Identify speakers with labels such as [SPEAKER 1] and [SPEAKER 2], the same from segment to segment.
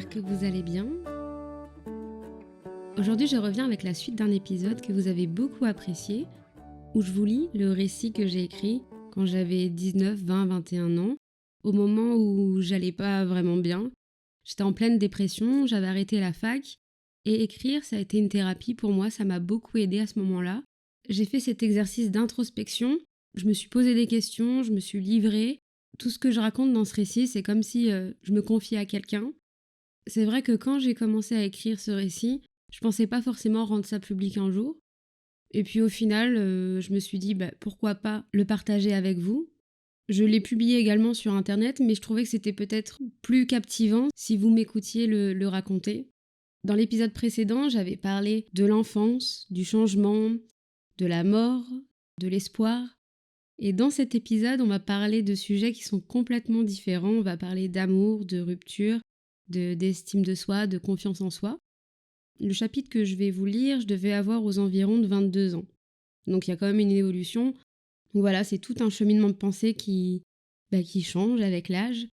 [SPEAKER 1] j'espère que vous allez bien. Aujourd'hui, je reviens avec la suite d'un épisode que vous avez beaucoup apprécié, où je vous lis le récit que j'ai écrit quand j'avais 19, 20, 21 ans, au moment où j'allais pas vraiment bien. J'étais en pleine dépression, j'avais arrêté la fac, et écrire, ça a été une thérapie pour moi, ça m'a beaucoup aidée à ce moment-là. J'ai fait cet exercice d'introspection, je me suis posé des questions, je me suis livrée. Tout ce que je raconte dans ce récit, c'est comme si je me confiais à quelqu'un. C'est vrai que quand j'ai commencé à écrire ce récit, je pensais pas forcément rendre ça public un jour. Et puis au final, je me suis dit pourquoi pas le partager avec vous. Je l'ai publié également sur internet, mais je trouvais que c'était peut-être plus captivant si vous m'écoutiez le raconter. Dans l'épisode précédent, j'avais parlé de l'enfance, du changement, de la mort, de l'espoir. Et dans cet épisode, on va parler de sujets qui sont complètement différents. On va parler d'amour, de rupture, d'estime de soi, de confiance en soi. Le chapitre que je vais vous lire, je devais avoir aux environs de 22 ans. Donc il y a quand même une évolution. Donc voilà, c'est tout un cheminement de pensée qui change avec l'âge.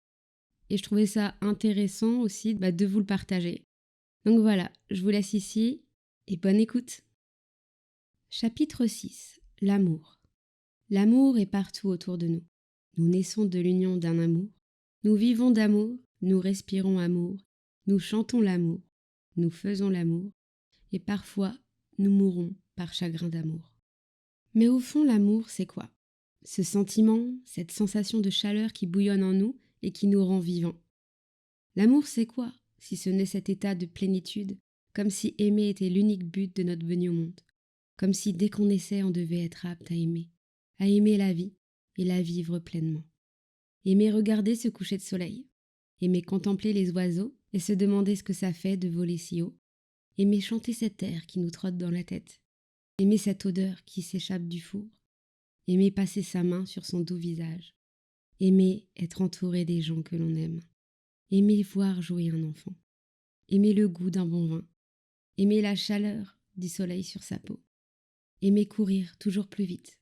[SPEAKER 1] Et je trouvais ça intéressant aussi de vous le partager. Donc voilà, je vous laisse ici et bonne écoute. Chapitre 6. L'amour. L'amour est partout autour de nous. Nous naissons de l'union d'un amour. Nous vivons d'amour, nous respirons amour, nous chantons l'amour, nous faisons l'amour, et parfois nous mourons par chagrin d'amour. Mais au fond, l'amour, c'est quoi? Ce sentiment, cette sensation de chaleur qui bouillonne en nous et qui nous rend vivants. L'amour, c'est quoi, si ce n'est cet état de plénitude, comme si aimer était l'unique but de notre venue au monde, comme si dès qu'on naissait, on devait être apte à aimer la vie et la vivre pleinement. Aimer regarder ce coucher de soleil, aimer contempler les oiseaux et se demander ce que ça fait de voler si haut, aimer chanter cet air qui nous trotte dans la tête, aimer cette odeur qui s'échappe du four, aimer passer sa main sur son doux visage, aimer être entouré des gens que l'on aime, aimer voir jouer un enfant, aimer le goût d'un bon vin, aimer la chaleur du soleil sur sa peau, aimer courir toujours plus vite,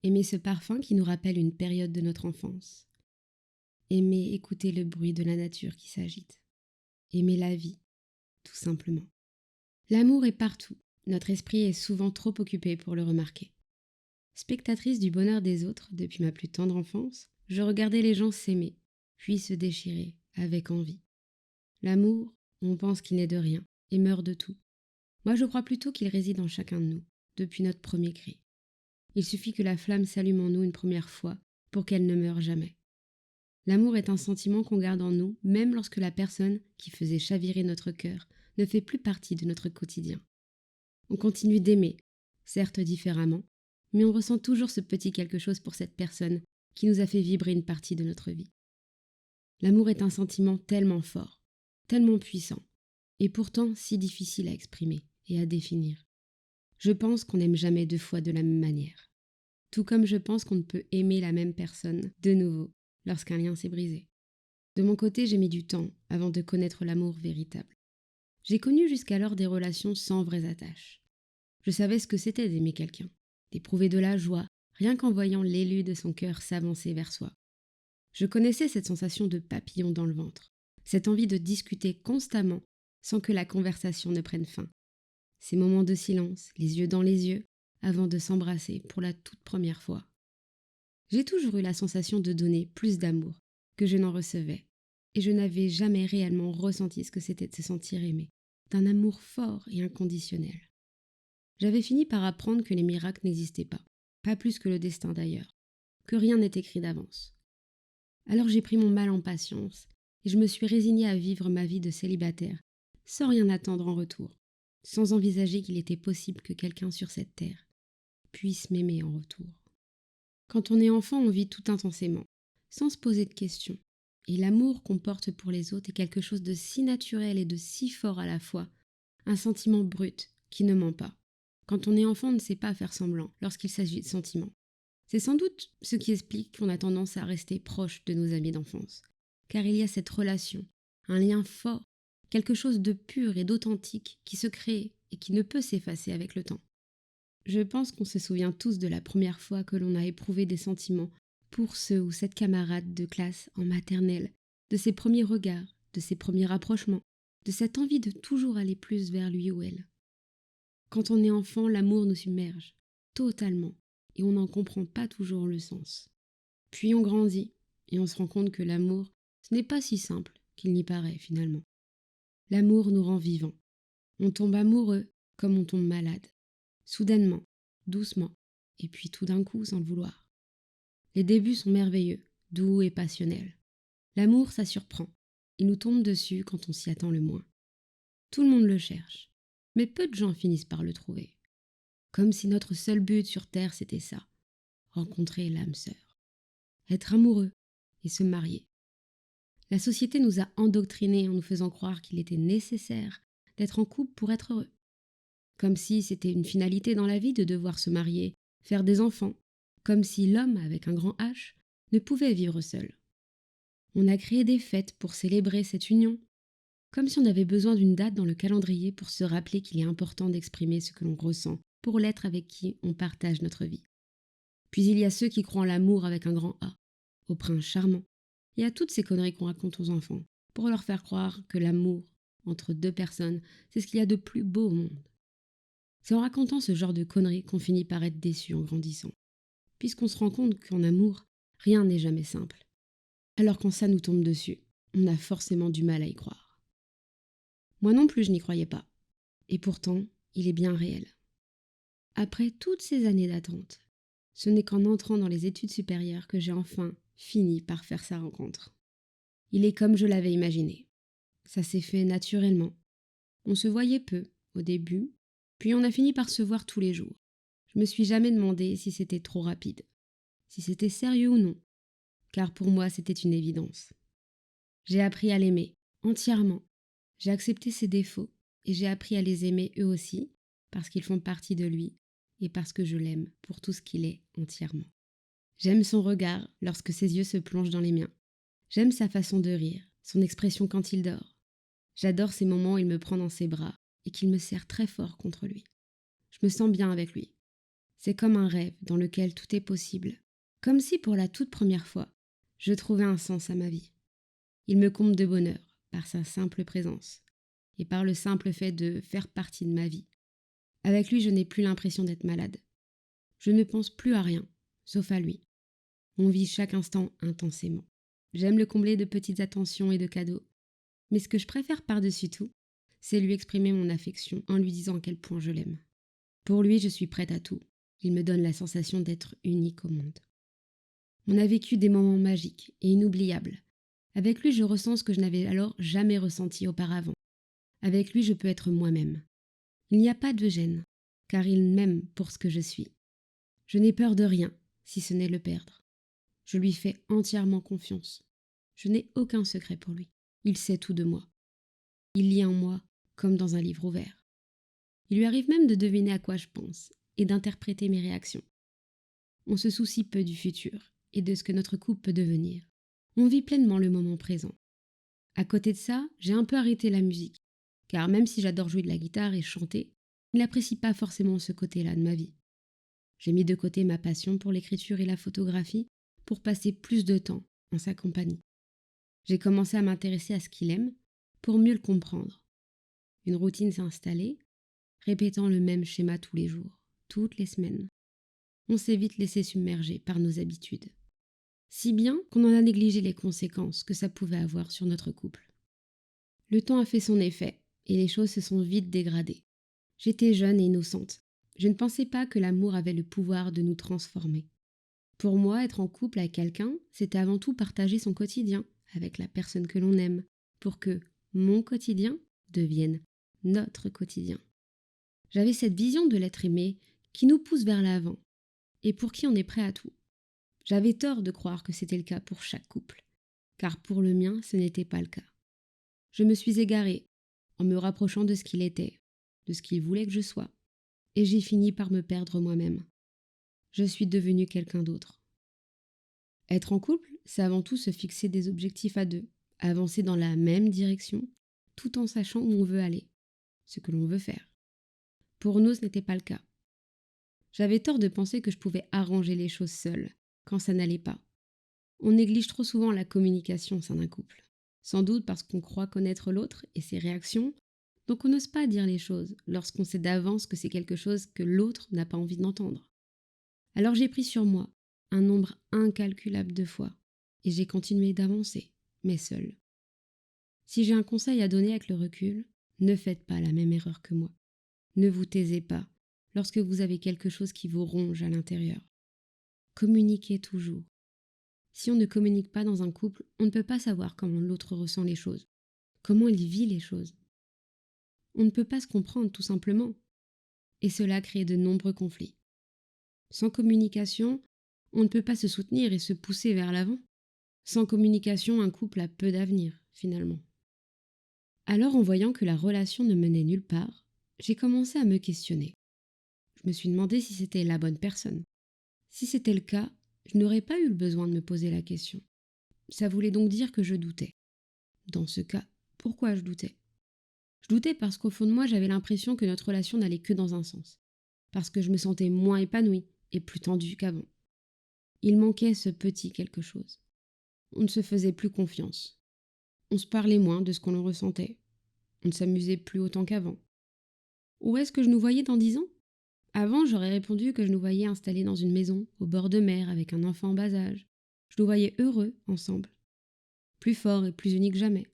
[SPEAKER 1] aimer ce parfum qui nous rappelle une période de notre enfance, aimer écouter le bruit de la nature qui s'agite, aimer la vie, tout simplement. L'amour est partout, notre esprit est souvent trop occupé pour le remarquer. Spectatrice du bonheur des autres depuis ma plus tendre enfance, je regardais les gens s'aimer, puis se déchirer, avec envie. L'amour, on pense qu'il n'est de rien, et meurt de tout. Moi je crois plutôt qu'il réside en chacun de nous, depuis notre premier cri. Il suffit que la flamme s'allume en nous une première fois, pour qu'elle ne meure jamais. L'amour est un sentiment qu'on garde en nous, même lorsque la personne qui faisait chavirer notre cœur ne fait plus partie de notre quotidien. On continue d'aimer, certes différemment, mais on ressent toujours ce petit quelque chose pour cette personne qui nous a fait vibrer une partie de notre vie. L'amour est un sentiment tellement fort, tellement puissant, et pourtant si difficile à exprimer et à définir. Je pense qu'on n'aime jamais deux fois de la même manière. Tout comme je pense qu'on ne peut aimer la même personne de nouveau lorsqu'un lien s'est brisé. De mon côté, j'ai mis du temps avant de connaître l'amour véritable. J'ai connu jusqu'alors des relations sans vraies attaches. Je savais ce que c'était d'aimer quelqu'un, d'éprouver de la joie, rien qu'en voyant l'élu de son cœur s'avancer vers soi. Je connaissais cette sensation de papillon dans le ventre, cette envie de discuter constamment sans que la conversation ne prenne fin. Ces moments de silence, les yeux dans les yeux, avant de s'embrasser pour la toute première fois. J'ai toujours eu la sensation de donner plus d'amour que je n'en recevais, et je n'avais jamais réellement ressenti ce que c'était de se sentir aimé, d'un amour fort et inconditionnel. J'avais fini par apprendre que les miracles n'existaient pas plus que le destin d'ailleurs, que rien n'est écrit d'avance. Alors j'ai pris mon mal en patience, et je me suis résignée à vivre ma vie de célibataire, sans rien attendre en retour, sans envisager qu'il était possible que quelqu'un sur cette terre puisse m'aimer en retour. Quand on est enfant, on vit tout intensément, sans se poser de questions. Et l'amour qu'on porte pour les autres est quelque chose de si naturel et de si fort à la fois, un sentiment brut qui ne ment pas. Quand on est enfant, on ne sait pas faire semblant lorsqu'il s'agit de sentiments. C'est sans doute ce qui explique qu'on a tendance à rester proche de nos amis d'enfance, car il y a cette relation, un lien fort, quelque chose de pur et d'authentique qui se crée et qui ne peut s'effacer avec le temps. Je pense qu'on se souvient tous de la première fois que l'on a éprouvé des sentiments pour ce ou cette camarade de classe en maternelle, de ses premiers regards, de ses premiers rapprochements, de cette envie de toujours aller plus vers lui ou elle. Quand on est enfant, l'amour nous submerge totalement et on n'en comprend pas toujours le sens. Puis on grandit et on se rend compte que l'amour, ce n'est pas si simple qu'il n'y paraît finalement. L'amour nous rend vivants. On tombe amoureux comme on tombe malade. Soudainement, doucement, et puis tout d'un coup sans le vouloir. Les débuts sont merveilleux, doux et passionnels. L'amour, ça surprend. Il nous tombe dessus quand on s'y attend le moins. Tout le monde le cherche, mais peu de gens finissent par le trouver. Comme si notre seul but sur Terre, c'était ça, rencontrer l'âme sœur. Être amoureux et se marier. La société nous a endoctrinés en nous faisant croire qu'il était nécessaire d'être en couple pour être heureux. Comme si c'était une finalité dans la vie de devoir se marier, faire des enfants, comme si l'homme avec un grand H ne pouvait vivre seul. On a créé des fêtes pour célébrer cette union, comme si on avait besoin d'une date dans le calendrier pour se rappeler qu'il est important d'exprimer ce que l'on ressent pour l'être avec qui on partage notre vie. Puis il y a ceux qui croient en l'amour avec un grand A, au prince charmant, et à toutes ces conneries qu'on raconte aux enfants, pour leur faire croire que l'amour entre deux personnes, c'est ce qu'il y a de plus beau au monde. C'est en racontant ce genre de conneries qu'on finit par être déçu en grandissant, puisqu'on se rend compte qu'en amour, rien n'est jamais simple. Alors quand ça nous tombe dessus, on a forcément du mal à y croire. Moi non plus, je n'y croyais pas. Et pourtant, il est bien réel. Après toutes ces années d'attente, ce n'est qu'en entrant dans les études supérieures que j'ai enfin fini par faire sa rencontre. Il est comme je l'avais imaginé. Ça s'est fait naturellement. On se voyait peu, au début, puis on a fini par se voir tous les jours. Je me suis jamais demandé si c'était trop rapide, si c'était sérieux ou non, car pour moi c'était une évidence. J'ai appris à l'aimer, entièrement. J'ai accepté ses défauts, et j'ai appris à les aimer eux aussi, parce qu'ils font partie de lui, et parce que je l'aime pour tout ce qu'il est entièrement. J'aime son regard lorsque ses yeux se plongent dans les miens. J'aime sa façon de rire, son expression quand il dort. J'adore ces moments où il me prend dans ses bras et qu'il me serre très fort contre lui. Je me sens bien avec lui. C'est comme un rêve dans lequel tout est possible. Comme si pour la toute première fois, je trouvais un sens à ma vie. Il me comble de bonheur par sa simple présence et par le simple fait de faire partie de ma vie. Avec lui, je n'ai plus l'impression d'être malade. Je ne pense plus à rien, sauf à lui. On vit chaque instant intensément. J'aime le combler de petites attentions et de cadeaux. Mais ce que je préfère par-dessus tout, c'est lui exprimer mon affection en lui disant à quel point je l'aime. Pour lui, je suis prête à tout. Il me donne la sensation d'être unique au monde. On a vécu des moments magiques et inoubliables. Avec lui, je ressens ce que je n'avais alors jamais ressenti auparavant. Avec lui, je peux être moi-même. Il n'y a pas de gêne, car il m'aime pour ce que je suis. Je n'ai peur de rien, si ce n'est le perdre. Je lui fais entièrement confiance. Je n'ai aucun secret pour lui. Il sait tout de moi. Il lit en moi comme dans un livre ouvert. Il lui arrive même de deviner à quoi je pense et d'interpréter mes réactions. On se soucie peu du futur et de ce que notre couple peut devenir. On vit pleinement le moment présent. À côté de ça, j'ai un peu arrêté la musique, car même si j'adore jouer de la guitare et chanter, il n'apprécie pas forcément ce côté-là de ma vie. J'ai mis de côté ma passion pour l'écriture et la photographie pour passer plus de temps en sa compagnie. J'ai commencé à m'intéresser à ce qu'il aime pour mieux le comprendre. Une routine s'est installée, répétant le même schéma tous les jours, toutes les semaines. On s'est vite laissé submerger par nos habitudes. Si bien qu'on en a négligé les conséquences que ça pouvait avoir sur notre couple. Le temps a fait son effet et les choses se sont vite dégradées. J'étais jeune et innocente. Je ne pensais pas que l'amour avait le pouvoir de nous transformer. Pour moi, être en couple avec quelqu'un, c'était avant tout partager son quotidien avec la personne que l'on aime, pour que mon quotidien devienne notre quotidien. J'avais cette vision de l'être aimé qui nous pousse vers l'avant et pour qui on est prêt à tout. J'avais tort de croire que c'était le cas pour chaque couple, car pour le mien, ce n'était pas le cas. Je me suis égarée en me rapprochant de ce qu'il était, de ce qu'il voulait que je sois, et j'ai fini par me perdre moi-même. Je suis devenue quelqu'un d'autre. Être en couple, c'est avant tout se fixer des objectifs à deux, avancer dans la même direction, tout en sachant où on veut aller, ce que l'on veut faire. Pour nous, ce n'était pas le cas. J'avais tort de penser que je pouvais arranger les choses seule, quand ça n'allait pas. On néglige trop souvent la communication au sein d'un couple. Sans doute parce qu'on croit connaître l'autre et ses réactions, donc on n'ose pas dire les choses lorsqu'on sait d'avance que c'est quelque chose que l'autre n'a pas envie d'entendre. Alors j'ai pris sur moi un nombre incalculable de fois et j'ai continué d'avancer, mais seule. Si j'ai un conseil à donner avec le recul, ne faites pas la même erreur que moi. Ne vous taisez pas lorsque vous avez quelque chose qui vous ronge à l'intérieur. Communiquez toujours. Si on ne communique pas dans un couple, on ne peut pas savoir comment l'autre ressent les choses, comment il vit les choses. On ne peut pas se comprendre tout simplement, et cela crée de nombreux conflits. Sans communication, on ne peut pas se soutenir et se pousser vers l'avant. Sans communication, un couple a peu d'avenir, finalement. Alors, en voyant que la relation ne menait nulle part, j'ai commencé à me questionner. Je me suis demandé si c'était la bonne personne. Si c'était le cas, je n'aurais pas eu le besoin de me poser la question. Ça voulait donc dire que je doutais. Dans ce cas, pourquoi je doutais? Je doutais parce qu'au fond de moi, j'avais l'impression que notre relation n'allait que dans un sens. Parce que je me sentais moins épanouie et plus tendue qu'avant. Il manquait ce petit quelque chose. On ne se faisait plus confiance. On se parlait moins de ce qu'on ressentait. On ne s'amusait plus autant qu'avant. Où est-ce que je nous voyais dans 10 ans? Avant, j'aurais répondu que je nous voyais installés dans une maison, au bord de mer, avec un enfant en bas âge. Je nous voyais heureux ensemble. Plus forts et plus unis que jamais.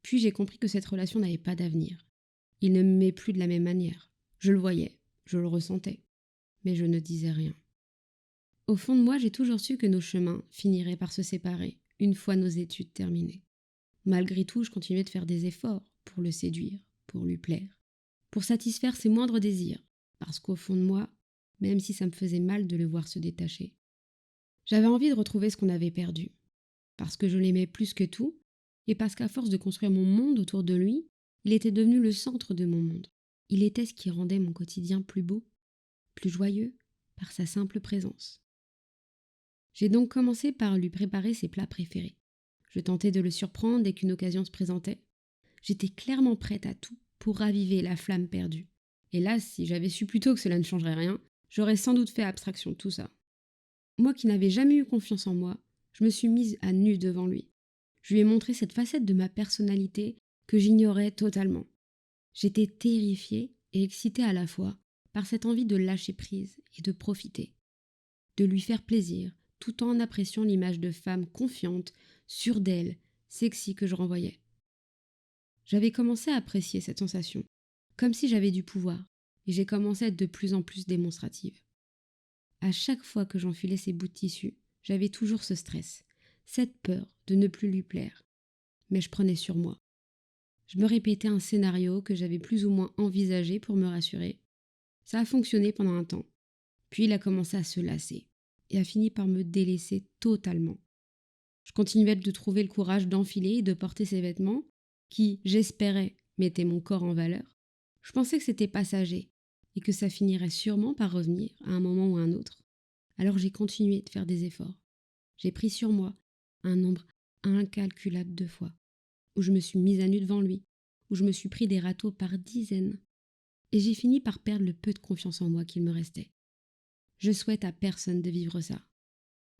[SPEAKER 1] Puis j'ai compris que cette relation n'avait pas d'avenir. Il ne m'aimait plus de la même manière. Je le voyais, je le ressentais. Mais je ne disais rien. Au fond de moi, j'ai toujours su que nos chemins finiraient par se séparer, une fois nos études terminées. Malgré tout, je continuais de faire des efforts pour le séduire, pour lui plaire, pour satisfaire ses moindres désirs, parce qu'au fond de moi, même si ça me faisait mal de le voir se détacher, j'avais envie de retrouver ce qu'on avait perdu, parce que je l'aimais plus que tout, et parce qu'à force de construire mon monde autour de lui, il était devenu le centre de mon monde. Il était ce qui rendait mon quotidien plus beau, plus joyeux, par sa simple présence. J'ai donc commencé par lui préparer ses plats préférés. Je tentais de le surprendre dès qu'une occasion se présentait. J'étais clairement prête à tout pour raviver la flamme perdue. Hélas, si j'avais su plus tôt que cela ne changerait rien, j'aurais sans doute fait abstraction de tout ça. Moi qui n'avais jamais eu confiance en moi, je me suis mise à nu devant lui. Je lui ai montré cette facette de ma personnalité que j'ignorais totalement. J'étais terrifiée et excitée à la fois par cette envie de lâcher prise et de profiter, de lui faire plaisir, tout en appréciant l'image de femme confiante, sûre d'elle, sexy que je renvoyais. J'avais commencé à apprécier cette sensation, comme si j'avais du pouvoir, et j'ai commencé à être de plus en plus démonstrative. À chaque fois que j'enfilais ces bouts de tissu, j'avais toujours ce stress, cette peur de ne plus lui plaire. Mais je prenais sur moi. Je me répétais un scénario que j'avais plus ou moins envisagé pour me rassurer. Ça a fonctionné pendant un temps. Puis il a commencé à se lasser et a fini par me délaisser totalement. Je continuais de trouver le courage d'enfiler et de porter ces vêtements qui, j'espérais, mettaient mon corps en valeur. Je pensais que c'était passager et que ça finirait sûrement par revenir à un moment ou à un autre. Alors j'ai continué de faire des efforts. J'ai pris sur moi un nombre incalculable de fois, où je me suis mise à nu devant lui, où je me suis pris des râteaux par dizaines. Et j'ai fini par perdre le peu de confiance en moi qu'il me restait. Je souhaite à personne de vivre ça.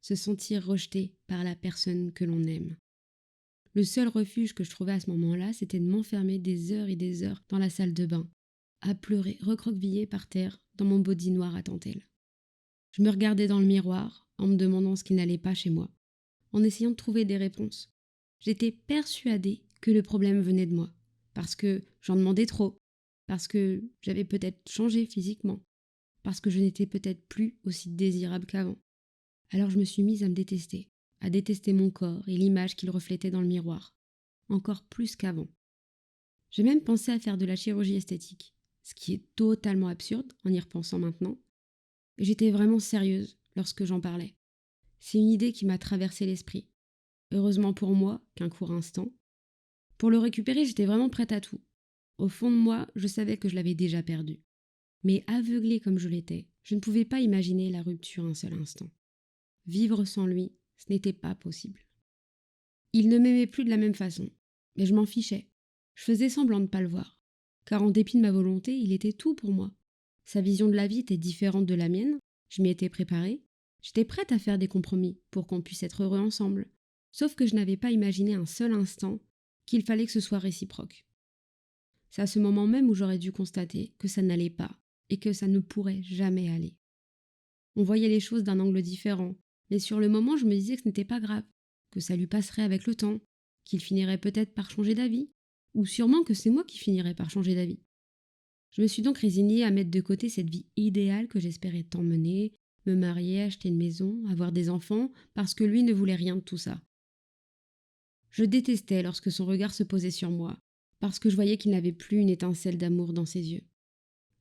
[SPEAKER 1] Se sentir rejeté par la personne que l'on aime. Le seul refuge que je trouvais à ce moment-là, c'était de m'enfermer des heures et des heures dans la salle de bain, à pleurer recroquevillée par terre dans mon body noir à dentelle. Je me regardais dans le miroir en me demandant ce qui n'allait pas chez moi, en essayant de trouver des réponses. J'étais persuadée que le problème venait de moi, parce que j'en demandais trop, parce que j'avais peut-être changé physiquement, parce que je n'étais peut-être plus aussi désirable qu'avant. Alors je me suis mise à détester mon corps et l'image qu'il reflétait dans le miroir, encore plus qu'avant. J'ai même pensé à faire de la chirurgie esthétique, ce qui est totalement absurde en y repensant maintenant. Et j'étais vraiment sérieuse lorsque j'en parlais. C'est une idée qui m'a traversé l'esprit. Heureusement pour moi qu'un court instant. Pour le récupérer, j'étais vraiment prête à tout. Au fond de moi, je savais que je l'avais déjà perdu. Mais aveuglée comme je l'étais, je ne pouvais pas imaginer la rupture un seul instant. Vivre sans lui, ce n'était pas possible. Il ne m'aimait plus de la même façon, mais je m'en fichais. Je faisais semblant de ne pas le voir, car en dépit de ma volonté, il était tout pour moi. Sa vision de la vie était différente de la mienne, je m'y étais préparée, j'étais prête à faire des compromis pour qu'on puisse être heureux ensemble. Sauf que je n'avais pas imaginé un seul instant qu'il fallait que ce soit réciproque. C'est à ce moment même où j'aurais dû constater que ça n'allait pas et que ça ne pourrait jamais aller. On voyait les choses d'un angle différent, mais sur le moment je me disais que ce n'était pas grave, que ça lui passerait avec le temps, qu'il finirait peut-être par changer d'avis, ou sûrement que c'est moi qui finirais par changer d'avis. Je me suis donc résignée à mettre de côté cette vie idéale que j'espérais tant mener, me marier, acheter une maison, avoir des enfants, parce que lui ne voulait rien de tout ça. Je détestais lorsque son regard se posait sur moi, parce que je voyais qu'il n'avait plus une étincelle d'amour dans ses yeux.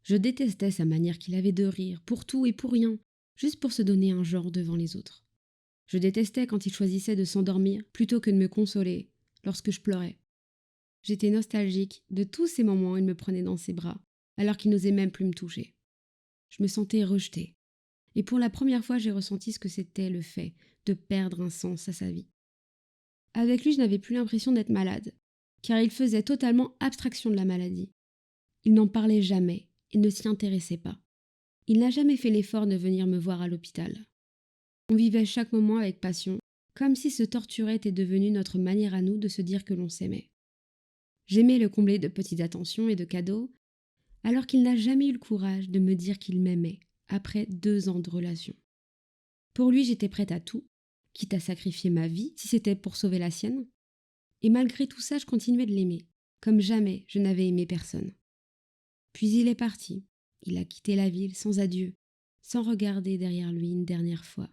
[SPEAKER 1] Je détestais sa manière qu'il avait de rire, pour tout et pour rien, juste pour se donner un genre devant les autres. Je détestais quand il choisissait de s'endormir plutôt que de me consoler lorsque je pleurais. J'étais nostalgique de tous ces moments où il me prenait dans ses bras, alors qu'il n'osait même plus me toucher. Je me sentais rejetée. Et pour la première fois, j'ai ressenti ce que c'était le fait de perdre un sens à sa vie. Avec lui, je n'avais plus l'impression d'être malade, car il faisait totalement abstraction de la maladie. Il n'en parlait jamais et ne s'y intéressait pas. Il n'a jamais fait l'effort de venir me voir à l'hôpital. On vivait chaque moment avec passion, comme si se torturer était devenu notre manière à nous de se dire que l'on s'aimait. J'aimais le combler de petites attentions et de cadeaux, alors qu'il n'a jamais eu le courage de me dire qu'il m'aimait, après 2 ans de relation. Pour lui, j'étais prête à tout, quitte à sacrifier ma vie si c'était pour sauver la sienne. Et malgré tout ça, je continuais de l'aimer, comme jamais je n'avais aimé personne. Puis il est parti. Il a quitté la ville sans adieu, sans regarder derrière lui une dernière fois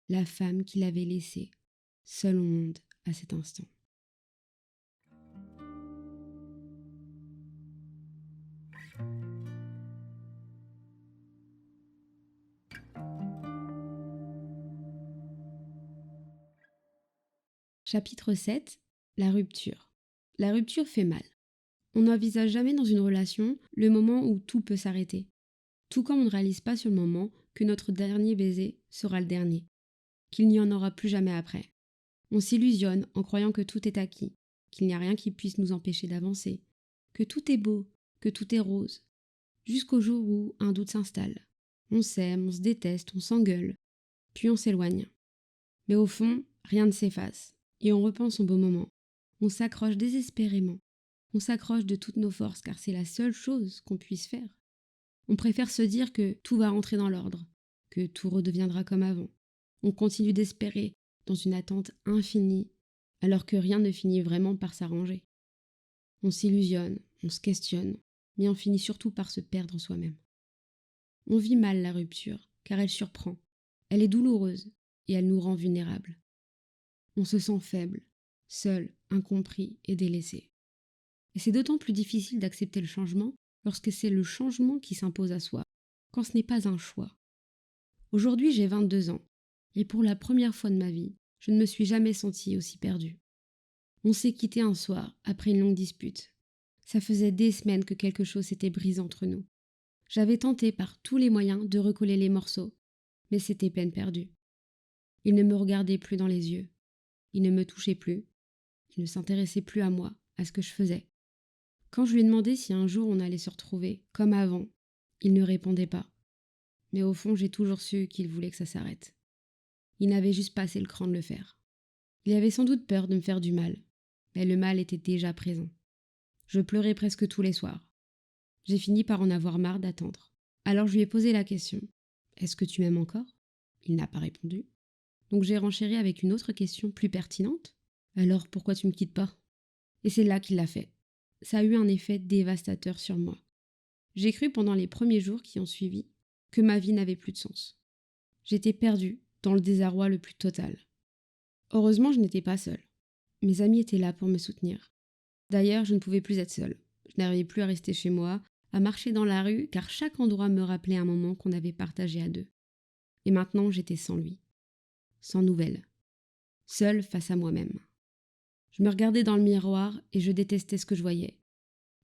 [SPEAKER 1] la femme qu'il avait laissée, seule au monde à cet instant. Chapitre 7. La rupture. La rupture fait mal. On n'envisage jamais dans une relation le moment où tout peut s'arrêter. Tout comme on ne réalise pas sur le moment que notre dernier baiser sera le dernier, qu'il n'y en aura plus jamais après. On s'illusionne en croyant que tout est acquis, qu'il n'y a rien qui puisse nous empêcher d'avancer, que tout est beau, que tout est rose, jusqu'au jour où un doute s'installe. On s'aime, on se déteste, on s'engueule, puis on s'éloigne. Mais au fond, rien ne s'efface, et on repense au beau moment. On s'accroche désespérément. On s'accroche de toutes nos forces, car c'est la seule chose qu'on puisse faire. On préfère se dire que tout va rentrer dans l'ordre, que tout redeviendra comme avant. On continue d'espérer dans une attente infinie, alors que rien ne finit vraiment par s'arranger. On s'illusionne, on se questionne, mais on finit surtout par se perdre soi-même. On vit mal la rupture, car elle surprend. Elle est douloureuse, et elle nous rend vulnérables. On se sent faible, seul, incompris et délaissé. Et c'est d'autant plus difficile d'accepter le changement lorsque c'est le changement qui s'impose à soi, quand ce n'est pas un choix. Aujourd'hui, j'ai 22 ans, et pour la première fois de ma vie, je ne me suis jamais sentie aussi perdue. On s'est quitté un soir, après une longue dispute. Ça faisait des semaines que quelque chose s'était brisé entre nous. J'avais tenté par tous les moyens de recoller les morceaux, mais c'était peine perdue. Il ne me regardait plus dans les yeux. Il ne me touchait plus. Il ne s'intéressait plus à moi, à ce que je faisais. Quand je lui ai demandé si un jour on allait se retrouver, comme avant, il ne répondait pas. Mais au fond, j'ai toujours su qu'il voulait que ça s'arrête. Il n'avait juste pas assez le cran de le faire. Il avait sans doute peur de me faire du mal, mais le mal était déjà présent. Je pleurais presque tous les soirs. J'ai fini par en avoir marre d'attendre. Alors je lui ai posé la question. Est-ce que tu m'aimes encore ? Il n'a pas répondu. Donc j'ai renchéri avec une autre question plus pertinente. Alors pourquoi tu me quittes pas ? Et c'est là qu'il l'a fait. Ça a eu un effet dévastateur sur moi. J'ai cru pendant les premiers jours qui ont suivi que ma vie n'avait plus de sens. J'étais perdue dans le désarroi le plus total. Heureusement, je n'étais pas seule. Mes amis étaient là pour me soutenir. D'ailleurs, je ne pouvais plus être seule. Je n'arrivais plus à rester chez moi, à marcher dans la rue, car chaque endroit me rappelait un moment qu'on avait partagé à deux. Et maintenant, j'étais sans lui. Sans nouvelles. Seule face à moi-même. Je me regardais dans le miroir et je détestais ce que je voyais.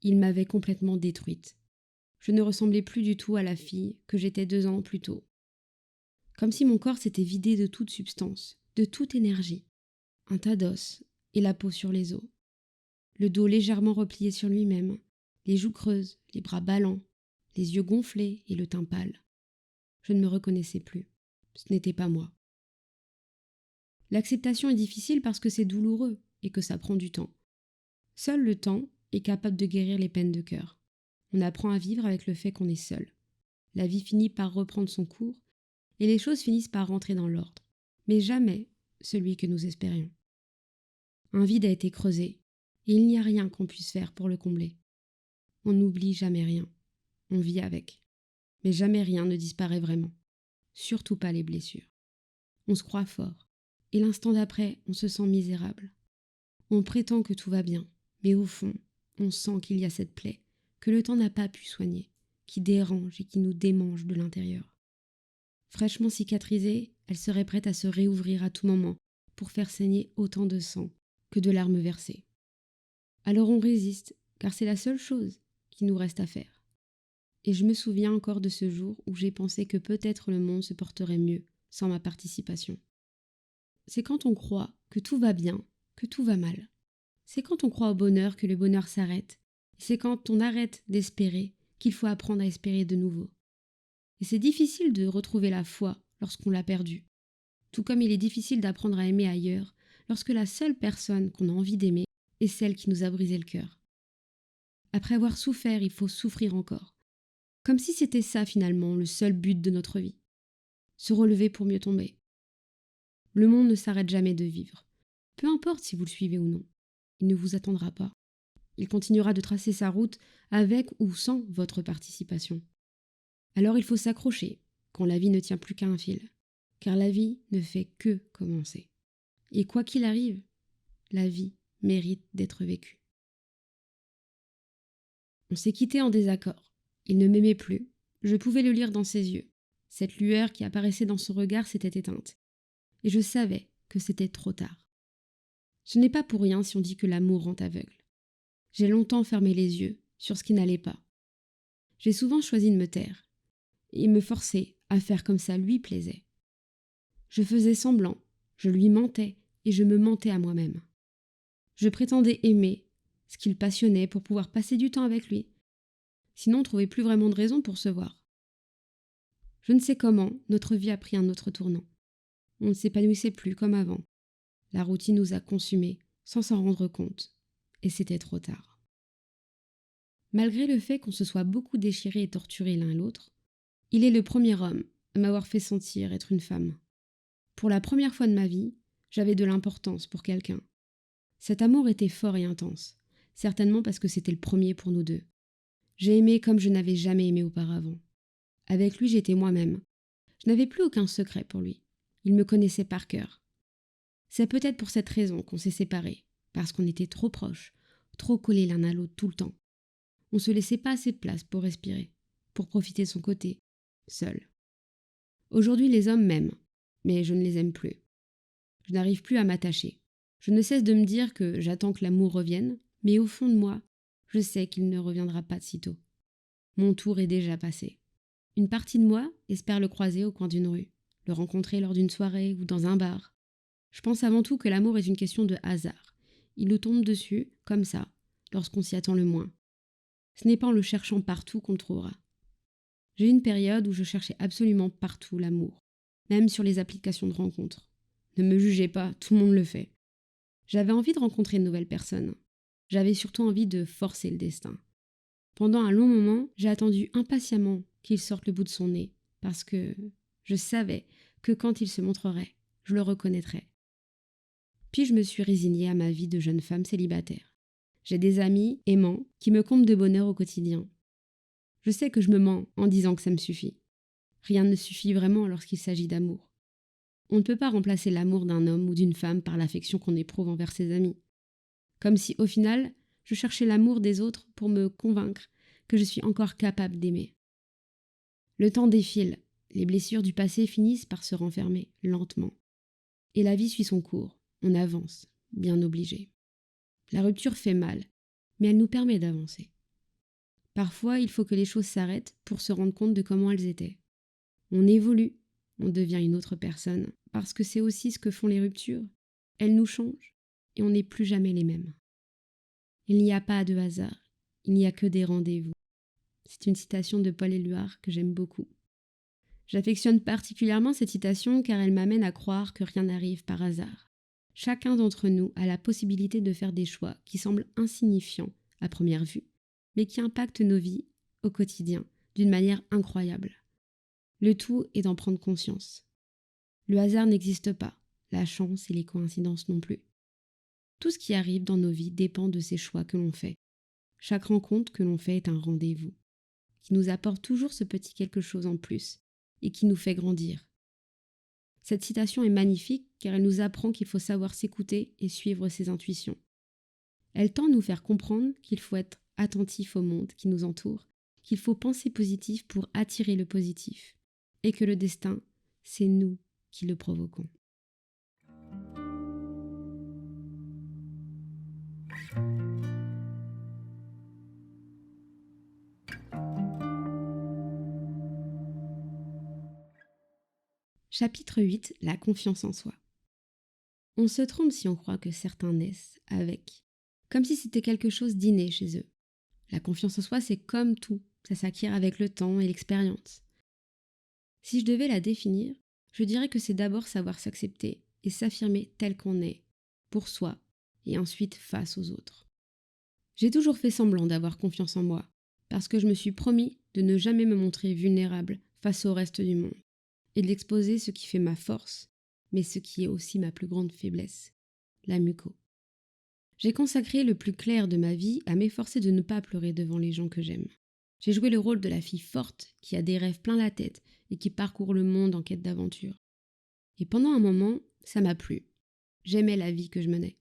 [SPEAKER 1] Il m'avait complètement détruite. Je ne ressemblais plus du tout à la fille que j'étais 2 ans plus tôt. Comme si mon corps s'était vidé de toute substance, de toute énergie. Un tas d'os et la peau sur les os. Le dos légèrement replié sur lui-même, les joues creuses, les bras ballants, les yeux gonflés et le teint pâle. Je ne me reconnaissais plus. Ce n'était pas moi. L'acceptation est difficile parce que c'est douloureux et que ça prend du temps. Seul le temps est capable de guérir les peines de cœur. On apprend à vivre avec le fait qu'on est seul. La vie finit par reprendre son cours et les choses finissent par rentrer dans l'ordre. Mais jamais celui que nous espérions. Un vide a été creusé et il n'y a rien qu'on puisse faire pour le combler. On n'oublie jamais rien. On vit avec. Mais jamais rien ne disparaît vraiment. Surtout pas les blessures. On se croit fort. Et l'instant d'après, on se sent misérable. On prétend que tout va bien. Mais au fond, on sent qu'il y a cette plaie, que le temps n'a pas pu soigner, qui dérange et qui nous démange de l'intérieur. Fraîchement cicatrisée, elle serait prête à se réouvrir à tout moment pour faire saigner autant de sang que de larmes versées. Alors on résiste, car c'est la seule chose qui nous reste à faire. Et je me souviens encore de ce jour où j'ai pensé que peut-être le monde se porterait mieux sans ma participation. C'est quand on croit que tout va bien, que tout va mal. C'est quand on croit au bonheur que le bonheur s'arrête. C'est quand on arrête d'espérer qu'il faut apprendre à espérer de nouveau. Et c'est difficile de retrouver la foi lorsqu'on l'a perdue. Tout comme il est difficile d'apprendre à aimer ailleurs lorsque la seule personne qu'on a envie d'aimer est celle qui nous a brisé le cœur. Après avoir souffert, il faut souffrir encore. Comme si c'était ça finalement le seul but de notre vie. Se relever pour mieux tomber. Le monde ne s'arrête jamais de vivre. Peu importe si vous le suivez ou non. Il ne vous attendra pas. Il continuera de tracer sa route avec ou sans votre participation. Alors il faut s'accrocher quand la vie ne tient plus qu'à un fil. Car la vie ne fait que commencer. Et quoi qu'il arrive, la vie mérite d'être vécue. On s'est quitté en désaccord. Il ne m'aimait plus. Je pouvais le lire dans ses yeux. Cette lueur qui apparaissait dans son regard s'était éteinte. Et je savais que c'était trop tard. Ce n'est pas pour rien si on dit que l'amour rend aveugle. J'ai longtemps fermé les yeux sur ce qui n'allait pas. J'ai souvent choisi de me taire et me forcer à faire comme ça lui plaisait. Je faisais semblant, je lui mentais et je me mentais à moi-même. Je prétendais aimer ce qui le passionnait pour pouvoir passer du temps avec lui. Sinon, on ne trouvait plus vraiment de raison pour se voir. Je ne sais comment, notre vie a pris un autre tournant. On ne s'épanouissait plus comme avant. La routine nous a consumés sans s'en rendre compte. Et c'était trop tard. Malgré le fait qu'on se soit beaucoup déchiré et torturé l'un l'autre, il est le premier homme à m'avoir fait sentir être une femme. Pour la première fois de ma vie, j'avais de l'importance pour quelqu'un. Cet amour était fort et intense, certainement parce que c'était le premier pour nous deux. J'ai aimé comme je n'avais jamais aimé auparavant. Avec lui, j'étais moi-même. Je n'avais plus aucun secret pour lui. Il me connaissait par cœur. C'est peut-être pour cette raison qu'on s'est séparés, parce qu'on était trop proches, trop collés l'un à l'autre tout le temps. On ne se laissait pas assez de place pour respirer, pour profiter de son côté, seul. Aujourd'hui, les hommes m'aiment, mais je ne les aime plus. Je n'arrive plus à m'attacher. Je ne cesse de me dire que j'attends que l'amour revienne, mais au fond de moi, je sais qu'il ne reviendra pas de sitôt. Mon tour est déjà passé. Une partie de moi espère le croiser au coin d'une rue, le rencontrer lors d'une soirée ou dans un bar. Je pense avant tout que l'amour est une question de hasard. Il nous tombe dessus, comme ça, lorsqu'on s'y attend le moins. Ce n'est pas en le cherchant partout qu'on le trouvera. J'ai eu une période où je cherchais absolument partout l'amour, même sur les applications de rencontres. Ne me jugez pas, tout le monde le fait. J'avais envie de rencontrer de nouvelles personnes. J'avais surtout envie de forcer le destin. Pendant un long moment, j'ai attendu impatiemment qu'il sorte le bout de son nez, parce que je savais que quand il se montrerait, je le reconnaîtrais. Puis je me suis résignée à ma vie de jeune femme célibataire. J'ai des amis aimants qui me comblent de bonheur au quotidien. Je sais que je me mens en disant que ça me suffit. Rien ne suffit vraiment lorsqu'il s'agit d'amour. On ne peut pas remplacer l'amour d'un homme ou d'une femme par l'affection qu'on éprouve envers ses amis. Comme si, au final, je cherchais l'amour des autres pour me convaincre que je suis encore capable d'aimer. Le temps défile, les blessures du passé finissent par se renfermer, lentement. Et la vie suit son cours, on avance, bien obligé. La rupture fait mal, mais elle nous permet d'avancer. Parfois, il faut que les choses s'arrêtent pour se rendre compte de comment elles étaient. On évolue, on devient une autre personne, parce que c'est aussi ce que font les ruptures. Elles nous changent, et on n'est plus jamais les mêmes. Il n'y a pas de hasard, il n'y a que des rendez-vous. C'est une citation de Paul Éluard que j'aime beaucoup. J'affectionne particulièrement cette citation car elle m'amène à croire que rien n'arrive par hasard. Chacun d'entre nous a la possibilité de faire des choix qui semblent insignifiants à première vue, mais qui impactent nos vies au quotidien d'une manière incroyable. Le tout est d'en prendre conscience. Le hasard n'existe pas, la chance et les coïncidences non plus. Tout ce qui arrive dans nos vies dépend de ces choix que l'on fait. Chaque rencontre que l'on fait est un rendez-vous, qui nous apporte toujours ce petit quelque chose en plus et qui nous fait grandir. Cette citation est magnifique car elle nous apprend qu'il faut savoir s'écouter et suivre ses intuitions. Elle tend à nous faire comprendre qu'il faut être attentif au monde qui nous entoure, qu'il faut penser positif pour attirer le positif, et que le destin, c'est nous qui le provoquons. Chapitre 8. La confiance en soi. On se trompe si on croit que certains naissent avec, comme si c'était quelque chose d'inné chez eux. La confiance en soi, c'est comme tout, ça s'acquiert avec le temps et l'expérience. Si je devais la définir, je dirais que c'est d'abord savoir s'accepter et s'affirmer tel qu'on est, pour soi, et ensuite face aux autres. J'ai toujours fait semblant d'avoir confiance en moi, parce que je me suis promis de ne jamais me montrer vulnérable face au reste du monde, et d'exposer ce qui fait ma force, mais ce qui est aussi ma plus grande faiblesse, la muco. J'ai consacré le plus clair de ma vie à m'efforcer de ne pas pleurer devant les gens que j'aime. J'ai joué le rôle de la fille forte qui a des rêves plein la tête et qui parcourt le monde en quête d'aventure. Et pendant un moment, ça m'a plu. J'aimais la vie que je menais.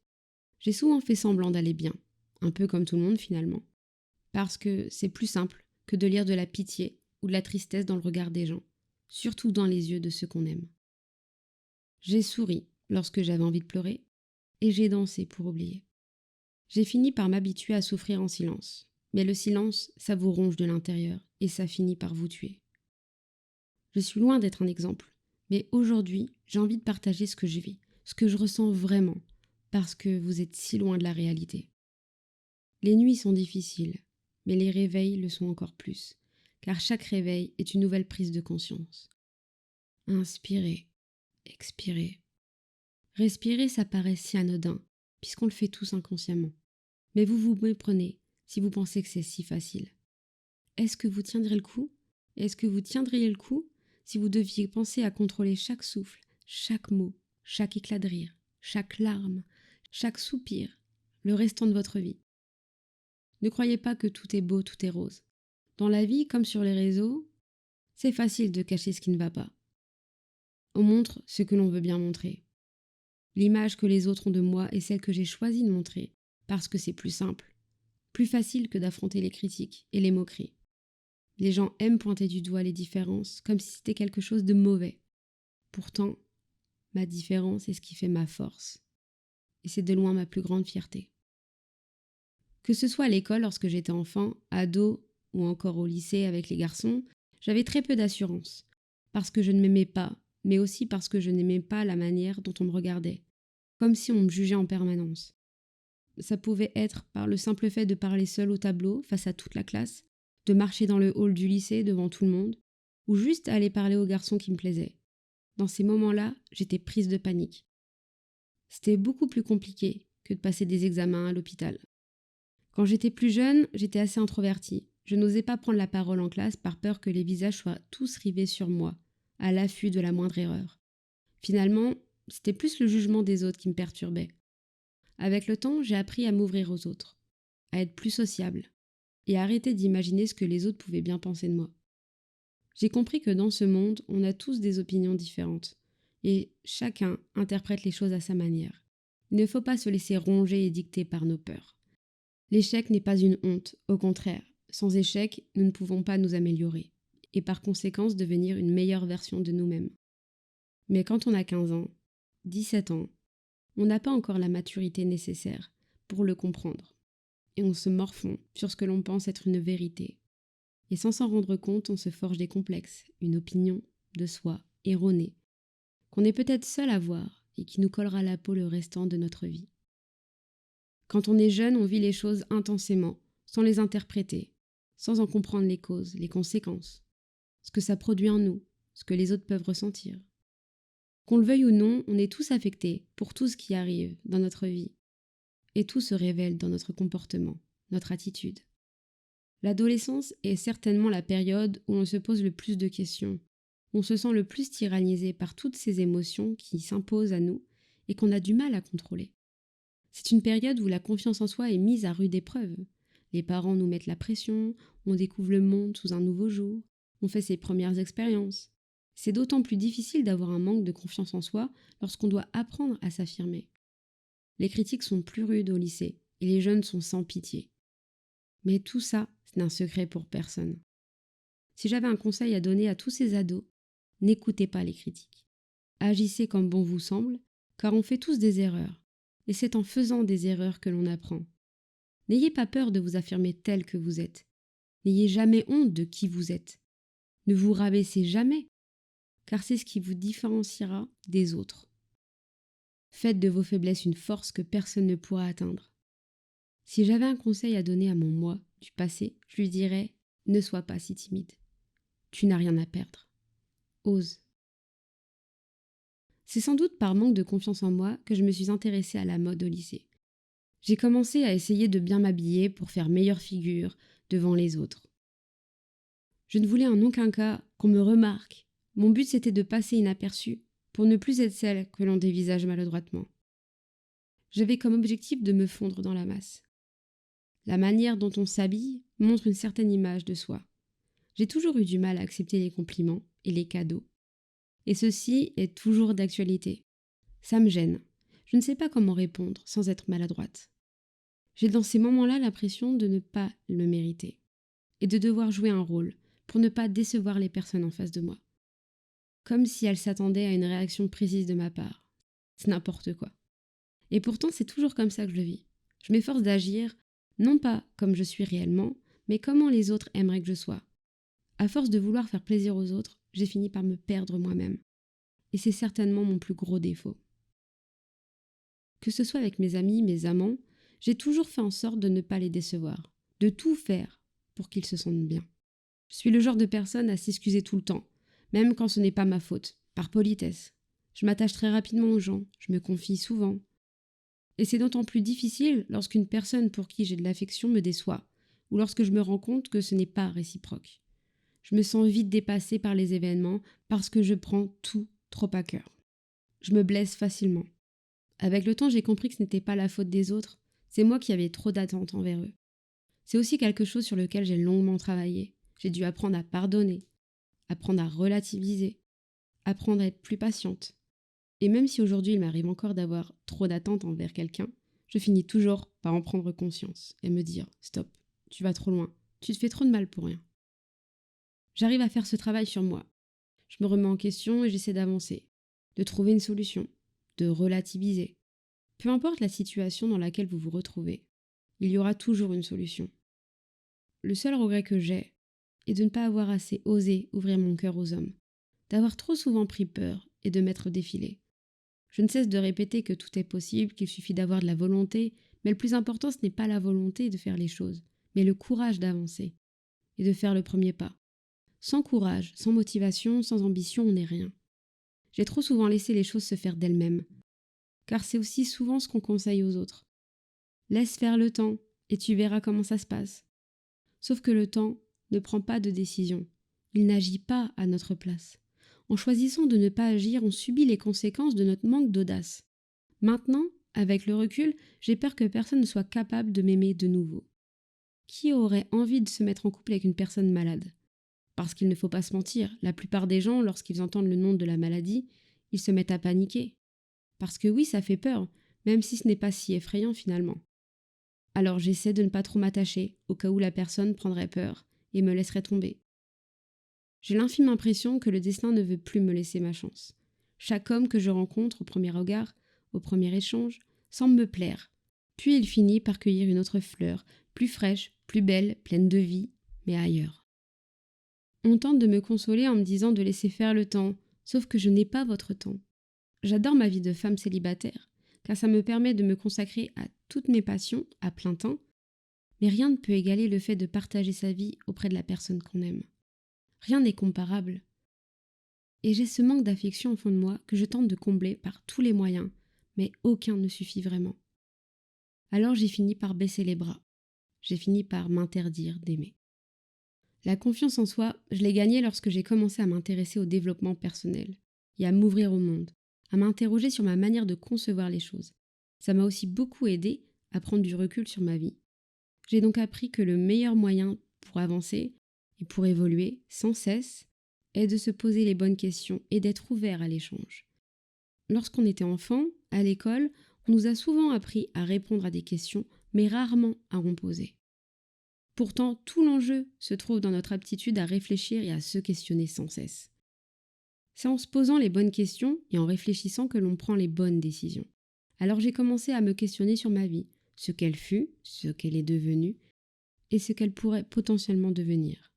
[SPEAKER 1] J'ai souvent fait semblant d'aller bien, un peu comme tout le monde finalement, parce que c'est plus simple que de lire de la pitié ou de la tristesse dans le regard des gens, surtout dans les yeux de ceux qu'on aime. J'ai souri lorsque j'avais envie de pleurer, et j'ai dansé pour oublier. J'ai fini par m'habituer à souffrir en silence, mais le silence, ça vous ronge de l'intérieur, et ça finit par vous tuer. Je suis loin d'être un exemple, mais aujourd'hui, j'ai envie de partager ce que je vis, ce que je ressens vraiment, parce que vous êtes si loin de la réalité. Les nuits sont difficiles, mais les réveils le sont encore plus, car chaque réveil est une nouvelle prise de conscience. Inspirez, expirez. Respirer, ça paraît si anodin, puisqu'on le fait tous inconsciemment. Mais vous vous méprenez si vous pensez que c'est si facile. Est-ce que vous tiendrez le coup? Est-ce que vous tiendriez le coup si vous deviez penser à contrôler chaque souffle, chaque mot, chaque éclat de rire, chaque larme, chaque soupir, le restant de votre vie? Ne croyez pas que tout est beau, tout est rose. Dans la vie, comme sur les réseaux, c'est facile de cacher ce qui ne va pas. On montre ce que l'on veut bien montrer. L'image que les autres ont de moi est celle que j'ai choisi de montrer, parce que c'est plus simple, plus facile que d'affronter les critiques et les moqueries. Les gens aiment pointer du doigt les différences, comme si c'était quelque chose de mauvais. Pourtant, ma différence est ce qui fait ma force, et c'est de loin ma plus grande fierté. Que ce soit à l'école lorsque j'étais enfant, ado ou encore au lycée avec les garçons, j'avais très peu d'assurance, parce que je ne m'aimais pas, mais aussi parce que je n'aimais pas la manière dont on me regardait, comme si on me jugeait en permanence. Ça pouvait être par le simple fait de parler seul au tableau face à toute la classe, de marcher dans le hall du lycée devant tout le monde, ou juste aller parler aux garçons qui me plaisaient. Dans ces moments-là, j'étais prise de panique. C'était beaucoup plus compliqué que de passer des examens à l'hôpital. Quand j'étais plus jeune, j'étais assez introvertie. Je n'osais pas prendre la parole en classe par peur que les visages soient tous rivés sur moi, à l'affût de la moindre erreur. Finalement, c'était plus le jugement des autres qui me perturbait. Avec le temps, j'ai appris à m'ouvrir aux autres, à être plus sociable, et à arrêter d'imaginer ce que les autres pouvaient bien penser de moi. J'ai compris que dans ce monde, on a tous des opinions différentes, et chacun interprète les choses à sa manière. Il ne faut pas se laisser ronger et dicter par nos peurs. L'échec n'est pas une honte, au contraire. Sans échec, nous ne pouvons pas nous améliorer, et par conséquent devenir une meilleure version de nous-mêmes. Mais quand on a 15 ans, 17 ans, on n'a pas encore la maturité nécessaire pour le comprendre, et on se morfond sur ce que l'on pense être une vérité. Et sans s'en rendre compte, on se forge des complexes, une opinion de soi erronée, qu'on est peut-être seul à voir et qui nous collera à la peau le restant de notre vie. Quand on est jeune, on vit les choses intensément, sans les interpréter, sans en comprendre les causes, les conséquences, ce que ça produit en nous, ce que les autres peuvent ressentir. Qu'on le veuille ou non, on est tous affectés pour tout ce qui arrive dans notre vie. Et tout se révèle dans notre comportement, notre attitude. L'adolescence est certainement la période où on se pose le plus de questions, où on se sent le plus tyrannisé par toutes ces émotions qui s'imposent à nous et qu'on a du mal à contrôler. C'est une période où la confiance en soi est mise à rude épreuve. Les parents nous mettent la pression, on découvre le monde sous un nouveau jour, on fait ses premières expériences. C'est d'autant plus difficile d'avoir un manque de confiance en soi lorsqu'on doit apprendre à s'affirmer. Les critiques sont plus rudes au lycée et les jeunes sont sans pitié. Mais tout ça, ce n'est un secret pour personne. Si j'avais un conseil à donner à tous ces ados, n'écoutez pas les critiques. Agissez comme bon vous semble, car on fait tous des erreurs. Et c'est en faisant des erreurs que l'on apprend. N'ayez pas peur de vous affirmer tel que vous êtes. N'ayez jamais honte de qui vous êtes. Ne vous rabaissez jamais, car c'est ce qui vous différenciera des autres. Faites de vos faiblesses une force que personne ne pourra atteindre. Si j'avais un conseil à donner à mon moi du passé, je lui dirais « Ne sois pas si timide. Tu n'as rien à perdre. Ose. » C'est sans doute par manque de confiance en moi que je me suis intéressée à la mode au lycée. J'ai commencé à essayer de bien m'habiller pour faire meilleure figure devant les autres. Je ne voulais en aucun cas qu'on me remarque. Mon but c'était de passer inaperçue pour ne plus être celle que l'on dévisage maladroitement. J'avais comme objectif de me fondre dans la masse. La manière dont on s'habille montre une certaine image de soi. J'ai toujours eu du mal à accepter les compliments et les cadeaux. Et ceci est toujours d'actualité. Ça me gêne. Je ne sais pas comment répondre sans être maladroite. J'ai dans ces moments-là l'impression de ne pas le mériter et de devoir jouer un rôle pour ne pas décevoir les personnes en face de moi. Comme si elles s'attendaient à une réaction précise de ma part. C'est n'importe quoi. Et pourtant, c'est toujours comme ça que je le vis. Je m'efforce d'agir, non pas comme je suis réellement, mais comment les autres aimeraient que je sois. À force de vouloir faire plaisir aux autres, j'ai fini par me perdre moi-même. Et c'est certainement mon plus gros défaut. Que ce soit avec mes amis, mes amants, j'ai toujours fait en sorte de ne pas les décevoir, de tout faire pour qu'ils se sentent bien. Je suis le genre de personne à s'excuser tout le temps, même quand ce n'est pas ma faute, par politesse. Je m'attache très rapidement aux gens, je me confie souvent. Et c'est d'autant plus difficile lorsqu'une personne pour qui j'ai de l'affection me déçoit, ou lorsque je me rends compte que ce n'est pas réciproque. Je me sens vite dépassée par les événements parce que je prends tout trop à cœur. Je me blesse facilement. Avec le temps, j'ai compris que ce n'était pas la faute des autres, c'est moi qui avais trop d'attentes envers eux. C'est aussi quelque chose sur lequel j'ai longuement travaillé. J'ai dû apprendre à pardonner, apprendre à relativiser, apprendre à être plus patiente. Et même si aujourd'hui il m'arrive encore d'avoir trop d'attentes envers quelqu'un, je finis toujours par en prendre conscience et me dire « Stop, tu vas trop loin, tu te fais trop de mal pour rien ». J'arrive à faire ce travail sur moi. Je me remets en question et j'essaie d'avancer, de trouver une solution, de relativiser. Peu importe la situation dans laquelle vous vous retrouvez, il y aura toujours une solution. Le seul regret que j'ai est de ne pas avoir assez osé ouvrir mon cœur aux hommes, d'avoir trop souvent pris peur et de m'être défilé. Je ne cesse de répéter que tout est possible, qu'il suffit d'avoir de la volonté, mais le plus important ce n'est pas la volonté de faire les choses, mais le courage d'avancer et de faire le premier pas. Sans courage, sans motivation, sans ambition, on n'est rien. J'ai trop souvent laissé les choses se faire d'elles-mêmes, car c'est aussi souvent ce qu'on conseille aux autres. Laisse faire le temps, et tu verras comment ça se passe. Sauf que le temps ne prend pas de décision. Il n'agit pas à notre place. En choisissant de ne pas agir, on subit les conséquences de notre manque d'audace. Maintenant, avec le recul, j'ai peur que personne ne soit capable de m'aimer de nouveau. Qui aurait envie de se mettre en couple avec une personne malade ? Parce qu'il ne faut pas se mentir, la plupart des gens, lorsqu'ils entendent le nom de la maladie, ils se mettent à paniquer. Parce que oui, ça fait peur, même si ce n'est pas si effrayant finalement. Alors j'essaie de ne pas trop m'attacher, au cas où la personne prendrait peur et me laisserait tomber. J'ai l'infime impression que le destin ne veut plus me laisser ma chance. Chaque homme que je rencontre au premier regard, au premier échange, semble me plaire. Puis il finit par cueillir une autre fleur, plus fraîche, plus belle, pleine de vie, mais ailleurs. On tente de me consoler en me disant de laisser faire le temps, sauf que je n'ai pas votre temps. J'adore ma vie de femme célibataire, car ça me permet de me consacrer à toutes mes passions à plein temps, mais rien ne peut égaler le fait de partager sa vie auprès de la personne qu'on aime. Rien n'est comparable. Et j'ai ce manque d'affection au fond de moi que je tente de combler par tous les moyens, mais aucun ne suffit vraiment. Alors j'ai fini par baisser les bras. J'ai fini par m'interdire d'aimer. La confiance en soi, je l'ai gagnée lorsque j'ai commencé à m'intéresser au développement personnel et à m'ouvrir au monde, à m'interroger sur ma manière de concevoir les choses. Ça m'a aussi beaucoup aidé à prendre du recul sur ma vie. J'ai donc appris que le meilleur moyen pour avancer et pour évoluer sans cesse est de se poser les bonnes questions et d'être ouvert à l'échange. Lorsqu'on était enfant, à l'école, on nous a souvent appris à répondre à des questions, mais rarement à en poser. Pourtant, tout l'enjeu se trouve dans notre aptitude à réfléchir et à se questionner sans cesse. C'est en se posant les bonnes questions et en réfléchissant que l'on prend les bonnes décisions. Alors j'ai commencé à me questionner sur ma vie, ce qu'elle fut, ce qu'elle est devenue et ce qu'elle pourrait potentiellement devenir.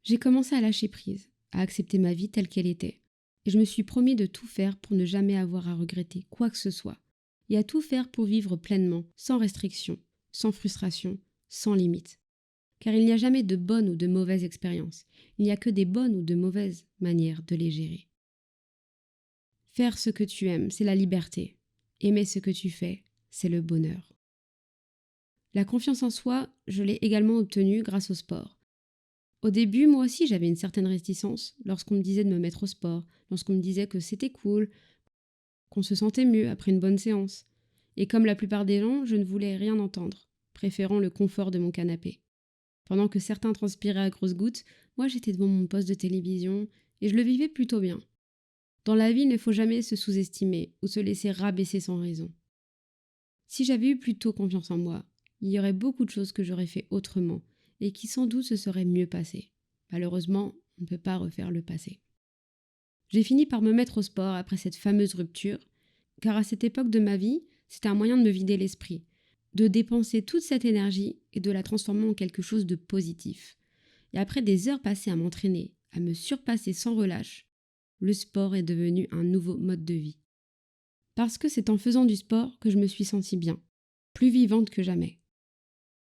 [SPEAKER 1] J'ai commencé à lâcher prise, à accepter ma vie telle qu'elle était. Et je me suis promis de tout faire pour ne jamais avoir à regretter quoi que ce soit. Et à tout faire pour vivre pleinement, sans restriction, sans frustration, sans limite. Car il n'y a jamais de bonnes ou de mauvaises expériences. Il n'y a que des bonnes ou de mauvaises manières de les gérer. Faire ce que tu aimes, c'est la liberté. Aimer ce que tu fais, c'est le bonheur. La confiance en soi, je l'ai également obtenue grâce au sport. Au début, moi aussi, j'avais une certaine réticence lorsqu'on me disait de me mettre au sport, lorsqu'on me disait que c'était cool, qu'on se sentait mieux après une bonne séance. Et comme la plupart des gens, je ne voulais rien entendre, préférant le confort de mon canapé. Pendant que certains transpiraient à grosses gouttes, moi j'étais devant mon poste de télévision et je le vivais plutôt bien. Dans la vie, il ne faut jamais se sous-estimer ou se laisser rabaisser sans raison. Si j'avais eu plus tôt confiance en moi, il y aurait beaucoup de choses que j'aurais fait autrement et qui sans doute se seraient mieux passées. Malheureusement, on ne peut pas refaire le passé. J'ai fini par me mettre au sport après cette fameuse rupture, car à cette époque de ma vie, c'était un moyen de me vider l'esprit, de dépenser toute cette énergie et de la transformer en quelque chose de positif. Et après des heures passées à m'entraîner, à me surpasser sans relâche, le sport est devenu un nouveau mode de vie. Parce que c'est en faisant du sport que je me suis sentie bien, plus vivante que jamais.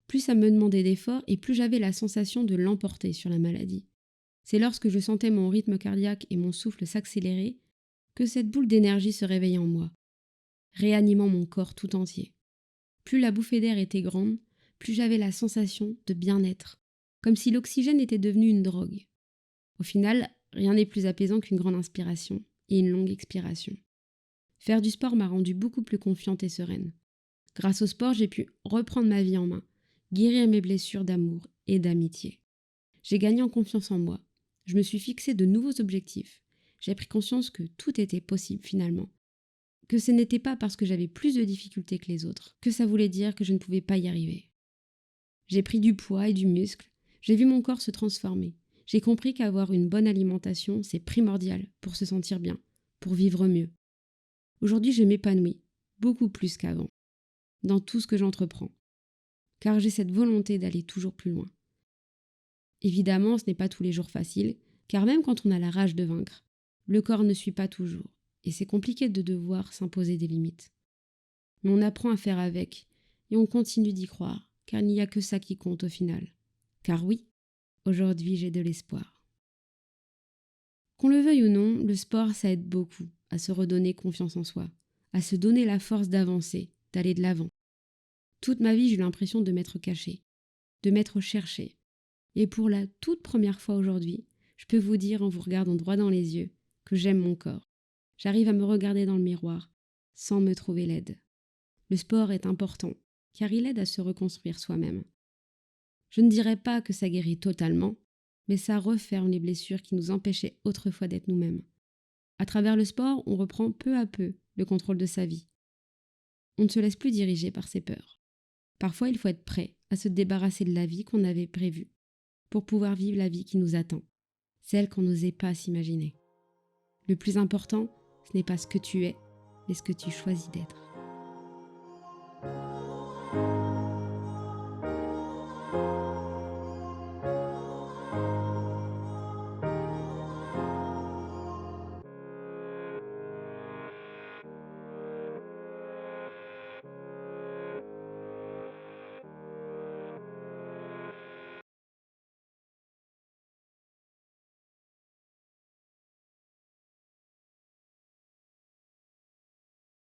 [SPEAKER 1] Plus ça me demandait d'efforts et plus j'avais la sensation de l'emporter sur la maladie. C'est lorsque je sentais mon rythme cardiaque et mon souffle s'accélérer que cette boule d'énergie se réveillait en moi, réanimant mon corps tout entier. Plus la bouffée d'air était grande, plus j'avais la sensation de bien-être, comme si l'oxygène était devenu une drogue. Au final, rien n'est plus apaisant qu'une grande inspiration et une longue expiration. Faire du sport m'a rendue beaucoup plus confiante et sereine. Grâce au sport, j'ai pu reprendre ma vie en main, guérir mes blessures d'amour et d'amitié. J'ai gagné en confiance en moi. Je me suis fixé de nouveaux objectifs. J'ai pris conscience que tout était possible finalement. Que ce n'était pas parce que j'avais plus de difficultés que les autres que ça voulait dire que je ne pouvais pas y arriver. J'ai pris du poids et du muscle. J'ai vu mon corps se transformer. J'ai compris qu'avoir une bonne alimentation, c'est primordial pour se sentir bien, pour vivre mieux. Aujourd'hui, je m'épanouis, beaucoup plus qu'avant, dans tout ce que j'entreprends, car j'ai cette volonté d'aller toujours plus loin. Évidemment, ce n'est pas tous les jours facile, car même quand on a la rage de vaincre, le corps ne suit pas toujours, et c'est compliqué de devoir s'imposer des limites. Mais on apprend à faire avec, et on continue d'y croire, car il n'y a que ça qui compte au final. Car oui, aujourd'hui j'ai de l'espoir. Qu'on le veuille ou non, le sport, ça aide beaucoup à se redonner confiance en soi, à se donner la force d'avancer, d'aller de l'avant. Toute ma vie, j'ai eu l'impression de m'être cachée, de m'être cherchée. Et pour la toute première fois aujourd'hui, je peux vous dire en vous regardant droit dans les yeux que j'aime mon corps. J'arrive à me regarder dans le miroir sans me trouver laide. Le sport est important car il aide à se reconstruire soi-même. Je ne dirais pas que ça guérit totalement, mais ça referme les blessures qui nous empêchaient autrefois d'être nous-mêmes. À travers le sport, on reprend peu à peu le contrôle de sa vie. On ne se laisse plus diriger par ses peurs. Parfois, il faut être prêt à se débarrasser de la vie qu'on avait prévue pour pouvoir vivre la vie qui nous attend, celle qu'on n'osait pas s'imaginer. Le plus important, ce n'est pas ce que tu es, mais ce que tu choisis d'être.